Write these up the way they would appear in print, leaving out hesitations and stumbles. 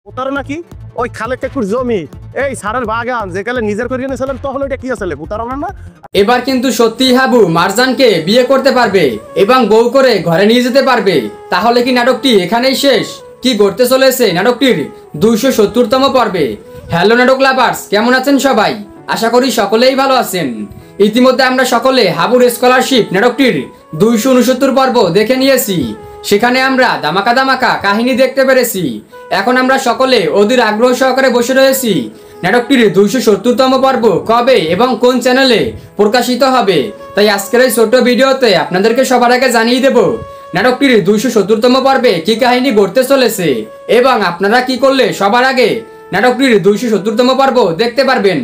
প্রতারণা কি? ওই খালেক কাকুর জমি এই সারের বাগান যেকালে নিজের করে নিয়েছিলেন তখন ওইটা কি আসলে প্রতারণা না? এবার কিন্তু সত্যি হাবু মারজানকে বিয়ে করতে পারবে এবং বউ করে ঘরে নিয়ে যেতে পারবে। তাহলে কি নাটকটি এখানেই শেষ? কি ঘটতে চলেছে নাটকটির 270তম পর্বে? হ্যালো নাটক লাভার্স, কেমন আছেন সবাই? আশা করি সকলেই ভালো আছেন। ইতিমধ্যে আমরা সকলে হাবুর স্কলারশিপ নাটকটির 269 পর্ব দেখে নিয়েছি। সেখানে আমরা ধামাকা ধামাকা কাহিনী দেখতে পেরেছি। এখন আমরা সকলে অধীর আগ্রহ সহকারে বসে রয়েছি নাটকটির 270তম পর্ব কবে এবং কোন চ্যানেলে প্রকাশিত হবে। তাই আজকের এই ছোট ভিডিওতে আপনাদেরকে সবার আগে জানিয়ে দেব নাটকটির 270তম পর্বে কি কাহিনী ঘটতে চলেছে এবং আপনারা কি করলে সবার আগে নাটকটির 270তম পর্ব দেখতে পারবেন।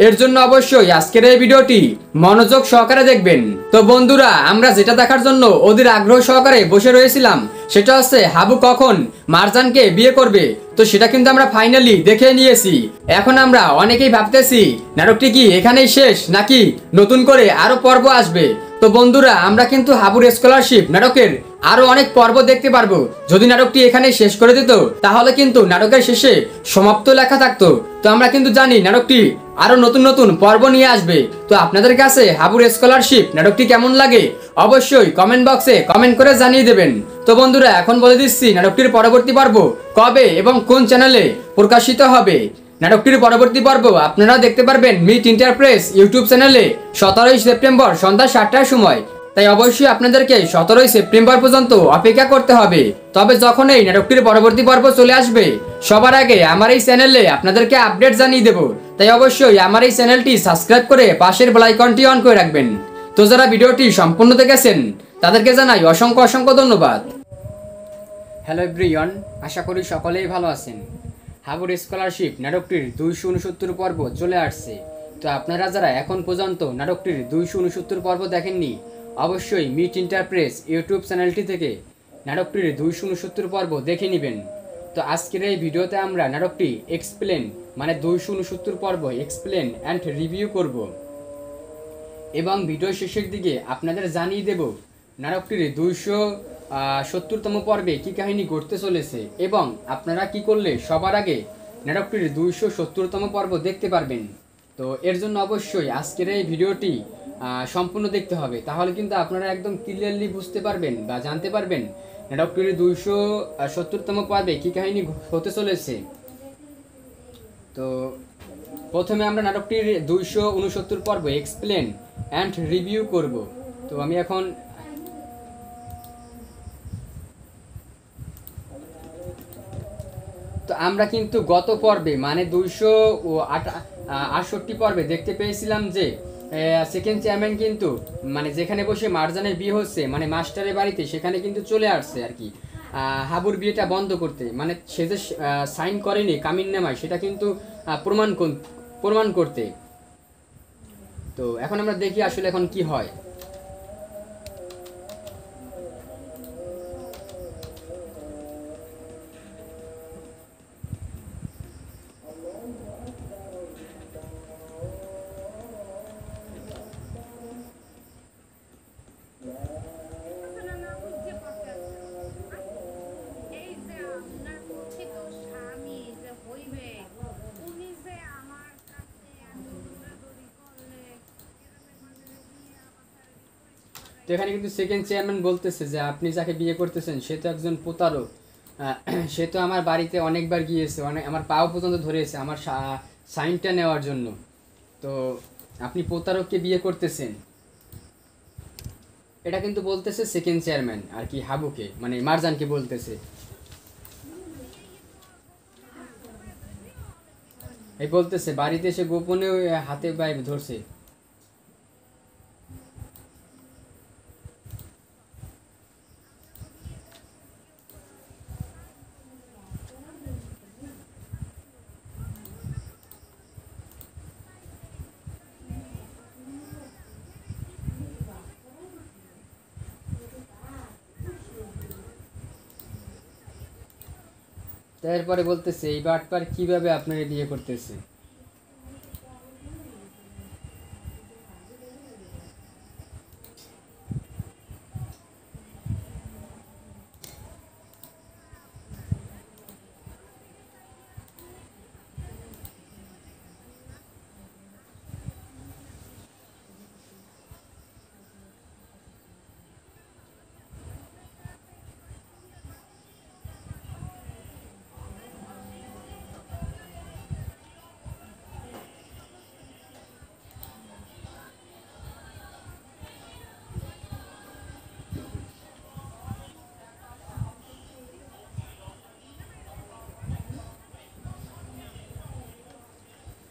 এর জন্য অবশ্যই আজকের এই ভিডিওটি মনোযোগ সহকারে দেখবেন। তো বন্ধুরা, আমরা যেটা দেখার জন্য অধীর আগ্রহ সহকারে বসে রয়েছিলাম সেটা হচ্ছে হাবু কখন মারজানকে বিয়ে করবে। তো সেটা কিন্তু আমরা ফাইনালি দেখে নিয়েছি। এখন আমরা অনেকেই ভাবতেছি নাটকটি কি এখানেই শেষ নাকি নতুন করে আরো পর্ব আসবে। তো বন্ধুরা, আমরা কিন্তু হাবুর স্কলারশিপ নাটকের আরো অনেক পর্ব দেখতে পারবো। যদি নাটকটি এখানে শেষ করে দিত তাহলে কিন্তু নাটকের শেষে সমাপ্ত লেখা থাকতো। তো আমরা কিন্তু জানি নাটকটি আরো নতুন নতুন পর্ব নিয়ে আসবে। তো আপনাদের কাছে হাবুর স্কলারশিপ নাটকটি কেমন লাগে অবশ্যই কমেন্ট বক্সে কমেন্ট করে জানিয়ে দেবেন। তো বন্ধুরা, এখন বলে দিচ্ছি নাটকটির পরবর্তী পর্ব কবে এবং কোন চ্যানেলে প্রকাশিত হবে। নাটকটির পরবর্তী পর্ব আপনারা দেখতে পারবেন মিট ইন্টারপ্রেস ইউটিউব চ্যানেলে 17ই সেপ্টেম্বর সন্ধ্যা 7টার সময়। তাই অবশ্যই আপনাদেরকে 17ই সেপ্টেম্বর পর্যন্ত অপেক্ষা করতে হবে। তবে যখন এই নাটকটির পরবর্তী পর্ব চলে আসবে সবার আগে আমার এই চ্যানেলে আপনাদেরকে আপডেট জানিয়ে দেব। তাই অবশ্যই আমার এই চ্যানেলটি সাবস্ক্রাইব করে পাশের বেল আইকনটি অন করে রাখবেন। তো যারা ভিডিওটি সম্পূর্ণ দেখেছেন তাদেরকে জানাই অসংখ্য অসংখ্য ধন্যবাদ। হ্যালো এভরিওয়ান, আশা করি সকলেই ভালো আছেন। হাবুর স্কলারশিপ নাটকটির 269 পর্ব চলে আসছে। তো আপনারা যারা এখন পর্যন্ত নাটকটির 269 পর্ব দেখেননি অবশ্যই মিট ইন্টারপ্রেস ইউটিউব চ্যানেলটি থেকে নাটকটির 269 পর্ব দেখে নেবেন। তো আজকের এই ভিডিওতে আমরা নাটকটি এক্সপ্লেন মানে 269 পর্ব এক্সপ্লেন অ্যান্ড রিভিউ করব এবং ভিডিও শেষের দিকে আপনাদের জানিয়ে দেব নাটকটির 270তম পর্বে কি কাহিনী ঘটতে চলেছে এবং আপনারা কি করলে সবার আগে নাটকটির 270তম পর্ব দেখতে পারবেন। তো এর জন্য অবশ্যই আজকের এই ভিডিওটি সম্পূর্ণ দেখতে হবে। তাহলে কিন্তু আপনারা একদম ক্লিয়ারলি বুঝতে পারবেন বা জানতে পারবেন নাটকটির 270তম পর্বে কি কাহিনী হতে চলেছে। তো প্রথমে আমরা নাটকটির 269 পর্ব এক্সপ্লেন অ্যান্ড রিভিউ করব। তো আমি এখন তো আমরা কিন্তু গত পর্বে মানে 268 পর্বে দেখতে পেয়েছিলাম যে সেকেন্ড চেয়ারম্যান কিন্তু মানে যেখানে বসে মারজানের বিয়ে হচ্ছে মানে মাস্টারের বাড়িতে সেখানে কিন্তু চলে আসছে আর কি হাবুর বিয়েটা বন্ধ করতে। মানে সে যে সাইন করেনি কামিননামায় সেটা কিন্তু প্রমাণ করতে। তো এখন আমরা দেখি আসলে এখন কি হয়। তো এখানে কিন্তু সেকেন্ড চেয়ারম্যান বলতেছে যে আপনি যাকে বিয়ে করতেছেন সে তো একজন প্রতারক। সে তো আমার বাড়িতে অনেকবার গিয়েছে, আমার পাও পর্যন্ত ধরেছে আমার সাইনটা নেওয়ার জন্য। তো আপনি প্রতারককে বিয়ে করতেছেন, এটা কিন্তু বলতেছে সেকেন্ড চেয়ারম্যান আর কি হাবুকে মানে মারজানকে বলতেছে। এই বলতেছে বাড়িতে এসে গোপনে হাতে পায়ে ধরছে। তারপরে বলতেছে এই বাটপার কিভাবে আপনারা বিয়ে করতেছে।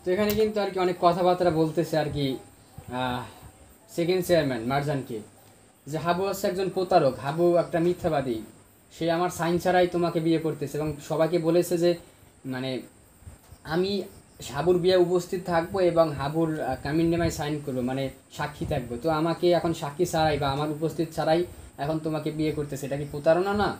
তো এখানে কিন্তু আর কি অনেক কথাবার্তা বলতেছে আর কি সেকেন্ড চেয়ারম্যান মারজানকে, যে হাবু হচ্ছে একজন প্রতারক, হাবু একটা মিথ্যাবাদী, সে আমার সাইন ছাড়াই তোমাকে বিয়ে করতেছে এবং সবাইকে বলেছে যে মানে আমি হাবুর বিয়ে উপস্থিত থাকবো এবং হাবুর কামিন নামায় সাইন করবো, মানে সাক্ষী থাকবো। তো আমাকে এখন সাক্ষী ছাড়াই বা আমার উপস্থিত ছাড়াই এখন তোমাকে বিয়ে করতেছে, এটা কি প্রতারণা না?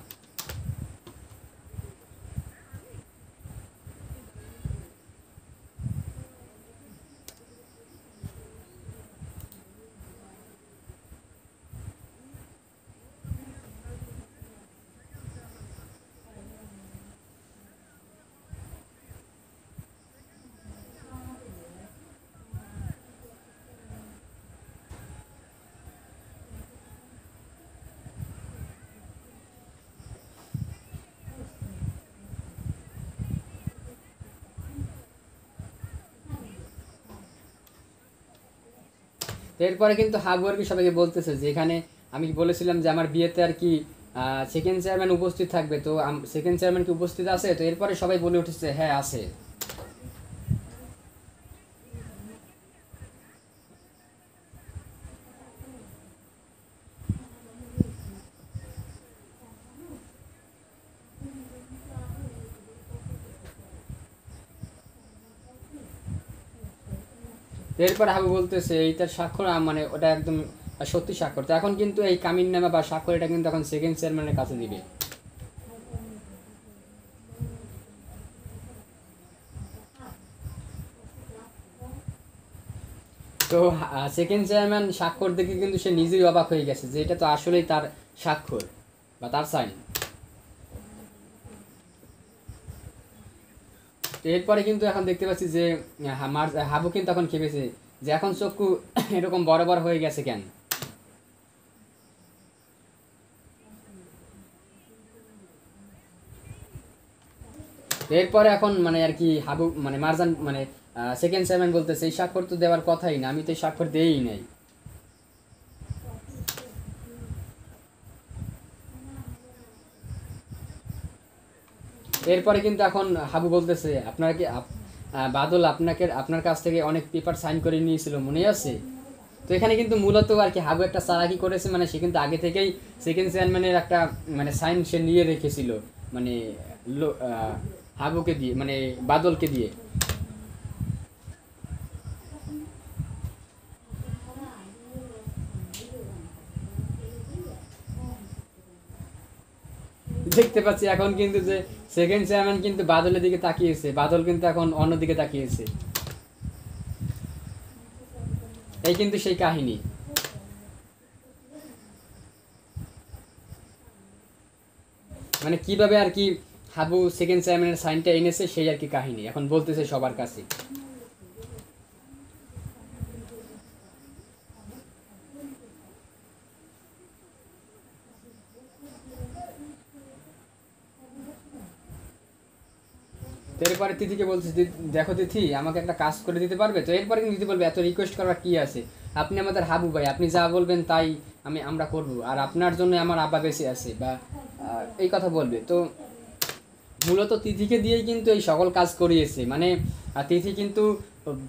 তো এরপরে কিন্তু হাবু আর কি সবাইকে বলতেছে যে এখানে আমি বলেছিলাম যে আমার বিয়েতে আর কি সেকেন্ড চেয়ারম্যান উপস্থিত থাকবে, তো সেকেন্ড চেয়ারম্যান কি উপস্থিত আছে? তো এরপরে সবাই বলে উঠেছে হ্যাঁ আছে। তো এরপরে হাবু বলতেছে এইটার স্বাক্ষর মানে ওটা একদম সত্যি স্বাক্ষর। তো এখন কিন্তু এই কামিননামা বা স্বাক্ষর এটা কিন্তু এখন সেকেন্ড চেয়ারম্যানের কাছে দিবে। তো সেকেন্ড চেয়ারম্যান স্বাক্ষর দেখে কিন্তু সে নিজেই অবাক হয়ে গেছে যে এটা তো আসলেই তার স্বাক্ষর বা তার সাইন। তো এরপরে কিন্তু এখন দেখতে পাচ্ছি যে হাবু কিন্তু এখন খেপেছে যে এখন চক্ষু এরকম বড় বড় হয়ে গেছে কেন। তো এরপরে এখন মানে আর কি হাবু মানে মারজান মানে সেকেন্ড চেয়ারম্যান বলতেছে এই স্বাক্ষর তো দেওয়ার কথাই না, আমি তো এই স্বাক্ষর দেই নাই। এরপরে কিন্তু এখন হাবু বলতেছে আপনার কি বাদল আপনাকে আপনার কাছ থেকে অনেক পেপার সাইন করে নিয়েছিল মনে আছে? তো এখানে কিন্তু মূলত আর কি হাবু একটা চালাকি করেছে, মানে সে কিন্তু আগে থেকেই সেকেন্ড চেয়ারম্যানের একটা মানে সাইন সে নিয়ে রেখেছিল, মানে হাবুকে দিয়ে মানে বাদলকে দিয়ে। দেখতে পাচ্ছি এখন কিন্তু যে সেকেন্ড চেয়ারম্যান কিন্তু বাদলের দিকে তাকিয়েছে, বাদল কিন্তু এখন অন্যদিকে তাকিয়েছে। এই কিন্তু সেই কাহিনী। মানে কিভাবে আর কি হাবু সেকেন্ড চেয়ারম্যানের সাইনটা এনেছে সেই আর কি কাহিনী এখন বলতেছে সবার কাছে। তো এরপরে তিথিকে বলছে দেখো তিথি আমাকে একটা কাজ করে দিতে পারবে? তো এরপরে কিন্তু দিদি বলবে এত রিকোয়েস্ট করার কি আছে, আপনি আমাদের হাবু ভাই, আপনি যা বলবেন তাই আমরা করব, আর আপনার জন্য আমার আব্বা বেঁচে আছে বা এই কথা বলবে। তো মূলত তিথিকে দিয়েই কিন্তু এই সকল কাজ করিয়েছে, মানে তিথি কিন্তু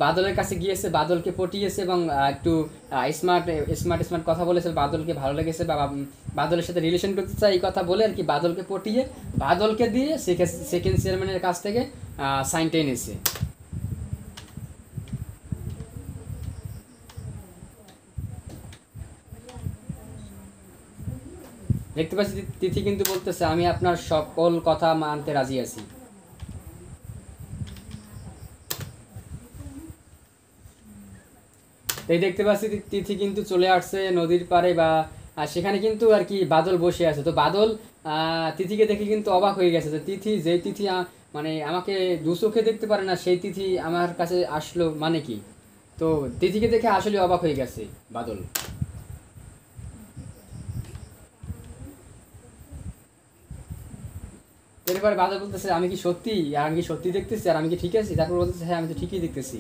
বাদলের কাছে গিয়েছে, বাদলকে পটিয়েছে এবং একটু স্মার্ট স্মার্ট স্মার্ট কথা বলেছে, বাদলকে ভালো লেগেছে বা বাদলের সাথে রিলেশন করতে চাই এই কথা বলে আর কি বাদলকে পটিয়ে বাদলকে দিয়ে সেকেন্ড চেয়ারম্যানের কাছ থেকে সাইনটা এনেছে। দেখতে পাচ্ছি তিথি কিন্তু বলতেছে আমি আপনার সকল কথা মানতে রাজি আছি। এই দেখতে পাচ্ছি তিথি কিন্তু চলে আসছে নদীর পাড়ে বা সেখানে কিন্তু আর কি বাদল বসে আছে। তো বাদল তিথিকে দেখে কিন্তু অবাক হয়ে গেছে যে তিথি যেই তিথি মানে আমাকে দু চোখে দেখতে পারে না সেই তিথি আমার কাছে আসলো মানে কি। তো তিথিকে দেখে আসলে অবাক হয়ে গেছে বাদল। এরপরে বাদল বলতেছে আমি কি সত্যি, আর আমি কি সত্যি দেখতেছি, আর আমি কি ঠিক আছি? তারপর বলতেছে হ্যাঁ আমি তো ঠিকই দেখতেছি।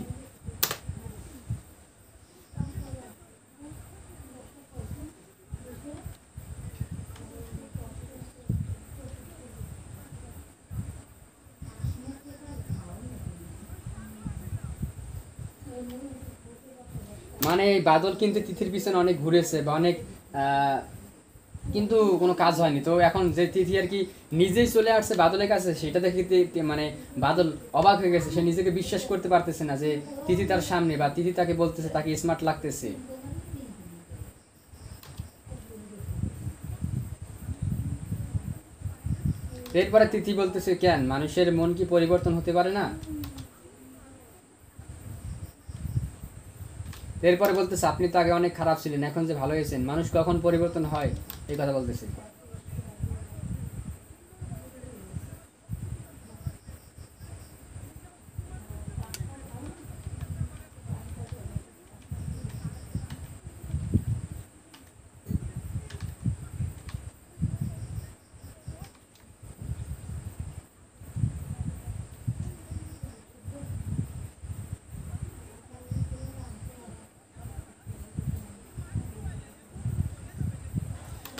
মানে এই বাদল কিন্তু তিথির পিছনে অনেক ঘুরেছে বা অনেক আহ, কিন্তু কোনো কাজ হয়নি। তো এখন যে তিথি আর কি নিজেই চলে আসছে বাদলের কাছে, সেটা দেখে মানে বাদল অবাক হয়ে গেছে। সে নিজেকে বিশ্বাস করতে পারতেছে না যে তিথি তার সামনে, বা তিথি তাকে বলতেছে তাকে স্মার্ট লাগতেছে। এরপরে তিথি বলতেছে, কেন মানুষের মন কি পরিবর্তন হতে পারে না? এরপরে বলতেছে, আপনি তো আগে অনেক খারাপ ছিলেন, এখন যে ভালো হয়েছেন, মানুষ কখন পরিবর্তন হয় এই কথা বলতেছে।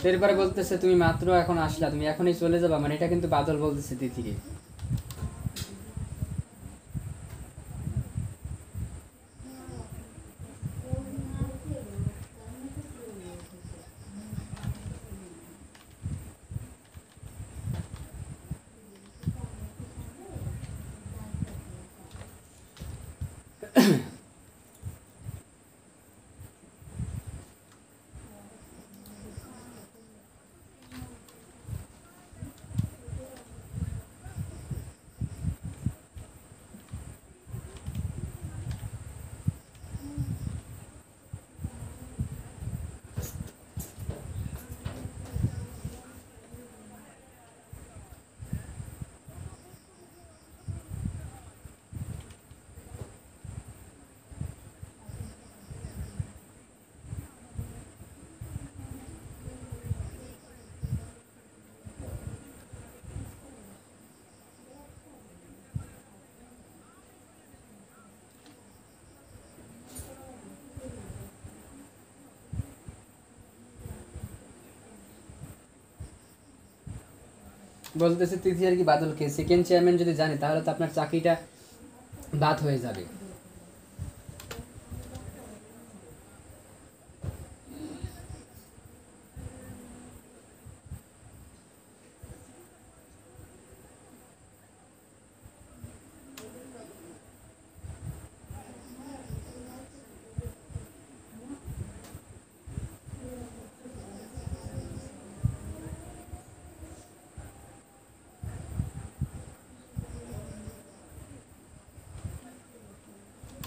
এরপরে বলতেছে, তুমি মাত্র এখন আসলা, তুমি এখনই চলে যাবা, মানে এটা কিন্তু বাদল বলতেছে তিথিকে। বলতেছে তিথি আর কি বাদলকে, সেকেন্ড চেয়ারম্যান যদি জানে তাহলে তো আপনার চাকরিটা বাদ হয়ে যাবে।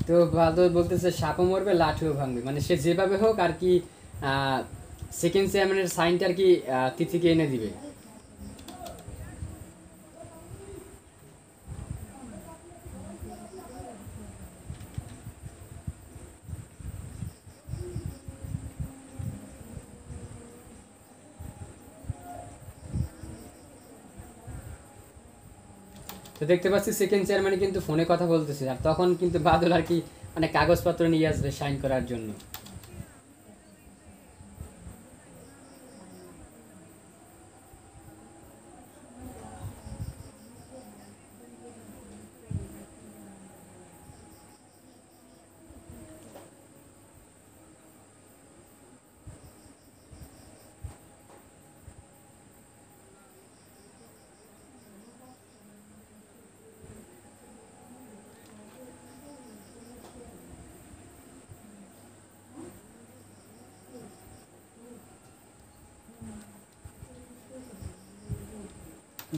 তো বাদল বলতেছে, সাপও মরবে লাঠিও ভাঙবে, মানে সে যেভাবে হোক আর কি সেকেন্ড চেয়ারম্যানের সাইনটা আর কি তিথিকে এনে দিবে। তো দেখতে পাচ্ছি সেকেন্ড চেয়ারম্যান কিন্তু ফোনে কথা বলতেছে, আর তখন কিন্তু বাদল আর কি মানে কাগজপত্র নিয়ে আসবে সাইন করার জন্য।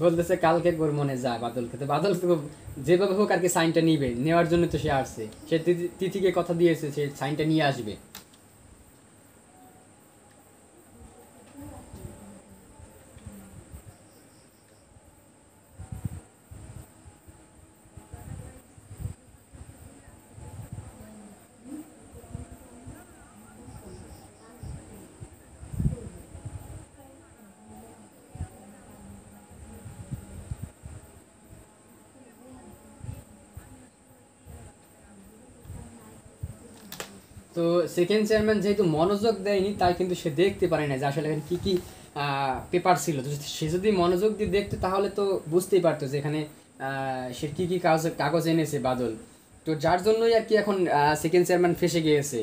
বলতেছে কালকে মনে যা বাদলকে, তো বাদল তো যেভাবে হোক আর কি সাইনটা নিবে, নেওয়ার জন্য তো সে আসছে, সে তিথিকে কথা দিয়েছে সে সাইনটা নিয়ে আসবে। তো সেকেন্ড চেয়ারম্যান যেহেতু মনোযোগ দেয়নি, তাই কিন্তু সে দেখতে পারে না যে আসলে এখানে কি কি পেপার ছিল। তো সে যদি মনোযোগ দিয়ে দেখতো তাহলে তো বুঝতেই পারতো যে এখানে সে কি কি কাগজ কাগজ এনেছে বাদল। তো যার জন্যই আর কি এখন সেকেন্ড চেয়ারম্যান ফেসে গিয়েছে।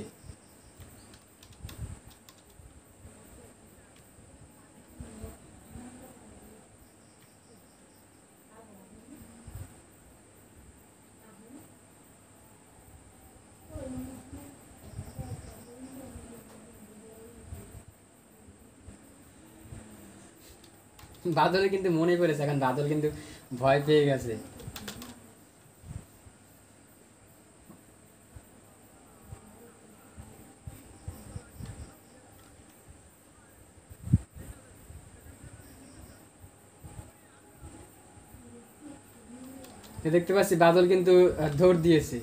বাদলে কিন্তু মনে পড়েছে, এখন বাদল কিন্তু ভয় পেয়ে গেছে। দেখতে পাচ্ছি বাদল কিন্তু দৌড় দিয়েছে।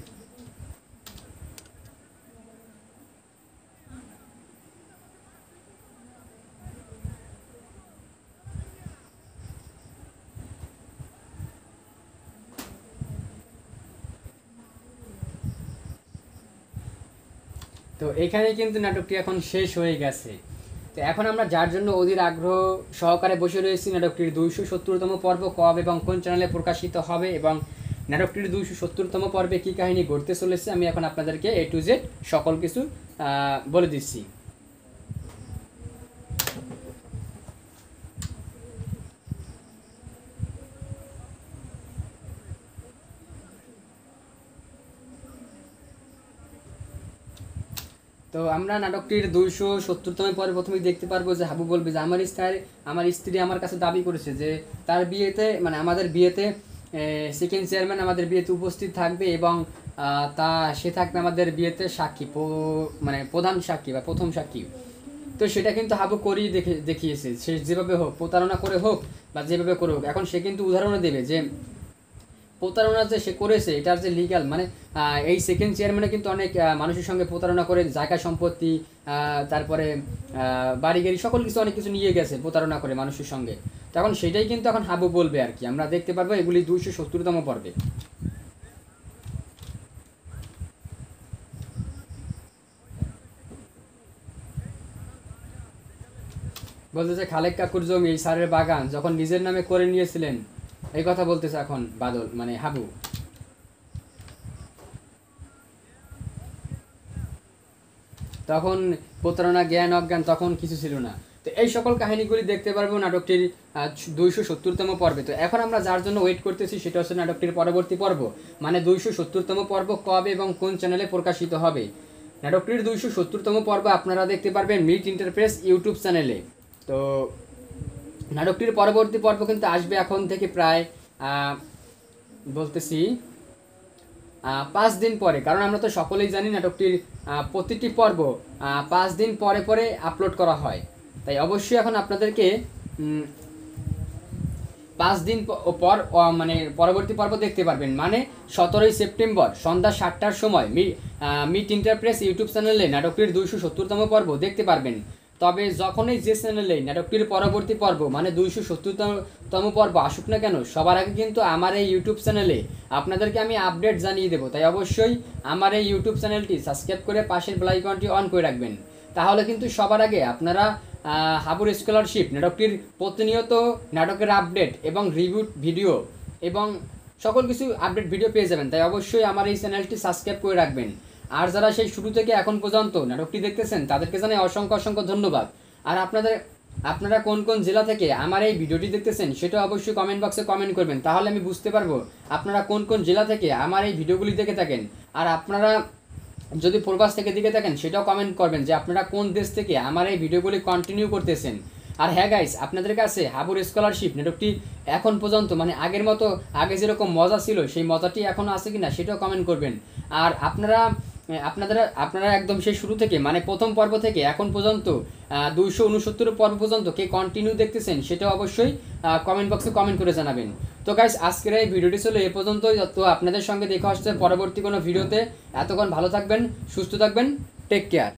তো এখানে কিন্তু নাটকটি এখন শেষ হয়ে গেছে। তো এখন আমরা যার জন্য অধীর আগ্রহ সহকারে বসে রয়েছি, নাটকটির 270তম পর্ব কবে এবং কোন চ্যানেলে প্রকাশিত হবে এবং নাটকটির 270তম পর্বে কী কাহিনী ঘটতে চলেছে, আমি এখন আপনাদেরকে A to Z সকল কিছু বলে দিচ্ছি। তো আমরা নাটকটির 270তম পর্বে প্রথমেই দেখতে পারবো যে হাবু বলবে যে আমার স্ত্রী আমার কাছে দাবি করেছে যে তার বিয়েতে, মানে আমাদের বিয়েতে সেকেন্ড চেয়ারম্যান আমাদের বিয়েতে উপস্থিত থাকবে এবং সে থাকবে আমাদের বিয়েতে সাক্ষী, মানে প্রধান সাক্ষী বা প্রথম সাক্ষী। তো সেটা কিন্তু হাবু করেই দেখিয়েছে, সে যেভাবে হোক, প্রতারণা করে হোক বা যেভাবে করে হোক, এখন সে কিন্তু উদাহরণও দেবে যে প্রতারণা যে সে করেছে এটার যে লিগ্যাল, মানে এই সেকেন্ড চেয়ারম্যানে কিন্তু অনেক মানুষের সঙ্গে প্রতারণা করে জায়গা সম্পত্তি, তারপরে বাড়ি গাড়ি সকল কিছু অনেক কিছু নিয়ে গেছে প্রতারণা করে মানুষের সঙ্গে। তখন সেটাই কিন্তু এখন হাবু বলবে আর কি, আমরা দেখতে পারবো এগুলি 270তম পর্বে। বলতেছে খালেক কাকুর জমি এই সারের বাগান যখন নিজের নামে করে নিয়েছিলেন, এই কথা বলতেছে এখন বাদল, মানে হাবু। তখন প্রতারণা জ্ঞান অজ্ঞান তখন কিছু ছিল না। তো এই সকল কাহিনীগুলি দেখতে পারবো নাটকটির 270তম পর্বে। তো এখন আমরা যার জন্য ওয়েট করতেছি সেটা হচ্ছে নাটকটির পরবর্তী পর্ব, মানে 270তম পর্ব কবে এবং কোন চ্যানেলে প্রকাশিত হবে। নাটকটির 270তম পর্ব আপনারা দেখতে পারবেন মিট ইন্টারপ্রেস ইউটিউব চ্যানেলে। তো নাটকটির পরবর্তী পর্ব কিন্তু আসবে এখন থেকে প্রায় বলতেছি 5 দিন পরে, কারণ আমরা তো সকলেই জানি নাটকটির প্রতিটি পর্ব 5 দিন পরে পরে আপলোড করা হয়। তাই অবশ্যই এখন আপনাদেরকে 5 দিন পর মানে পরবর্তী পর্ব দেখতে পারবেন, মানে 17ই সেপ্টেম্বর সন্ধ্যা 7টার সময় মিট ইন্টারপ্রেস ইউটিউব চ্যানেলে নাটকটির 270তম পর্ব দেখতে পারবেন। তবে যখনই যে চ্যানেলে নাটকটির পরবর্তী পর্ব মানে 270তম পর্ব আসুক না কেন, সবার আগে কিন্তু আমার এই ইউটিউব চ্যানেলে আপনাদেরকে আমি আপডেট জানিয়ে দেবো। তাই অবশ্যই আমার এই ইউটিউব চ্যানেলটি সাবস্ক্রাইব করে পাশের বেল আইকনটি অন করে রাখবেন, তাহলে কিন্তু সবার আগে আপনারা হাবুর স্কলারশিপ নাটকটির প্রতিনিয়ত নাটকের আপডেট এবং রিভিউ ভিডিও এবং সকল কিছু আপডেট ভিডিও পেয়ে যাবেন। তাই অবশ্যই আমার এই চ্যানেলটি সাবস্ক্রাইব করে রাখবেন। আর যারা সেই শুরু থেকে এখন পর্যন্ত নাটকটি দেখতেছেন তাদেরকে জানাই অসংখ্য অসংখ্য ধন্যবাদ। আর আপনারা কোন কোন জেলা থেকে আমার এই ভিডিওটি দেখতেছেন সেটা অবশ্যই কমেন্ট বক্সে কমেন্ট করবেন, তাহলে আমি বুঝতে পারবো আপনারা কোন কোন জেলা থেকে আমার এই ভিডিওগুলি দেখে থাকেন। আর আপনারা যদি প্রবাস থেকে দেখে থাকেন সেটাও কমেন্ট করবেন যে আপনারা কোন দেশ থেকে আমার এই ভিডিওগুলি কন্টিনিউ করতেছেন। আর হ্যাঁ গাইস, আপনাদের কাছে হাবুর স্কলারশিপ নাটকটি এখন পর্যন্ত মানে আগের মতো আগে যেরকম মজা ছিল সেই মজাটি এখনও আছে কিনা সেটাও কমেন্ট করবেন। আর আপনারা একদম সেই শুরু থেকে মানে প্রথম পর্ব থেকে এখন পর্যন্ত 269 পর্ব পর্যন্ত কে কন্টিনিউ দেখতেছেন সেটাও অবশ্যই কমেন্ট বক্সে কমেন্ট করে জানাবেন। তো গাইস, আজকের এই ভিডিওটি ছিল এ পর্যন্তই। তো আপনাদের সঙ্গে দেখা হচ্ছে পরবর্তী কোনো ভিডিওতে। এতক্ষণ ভালো থাকবেন, সুস্থ থাকবেন, টেক কেয়ার।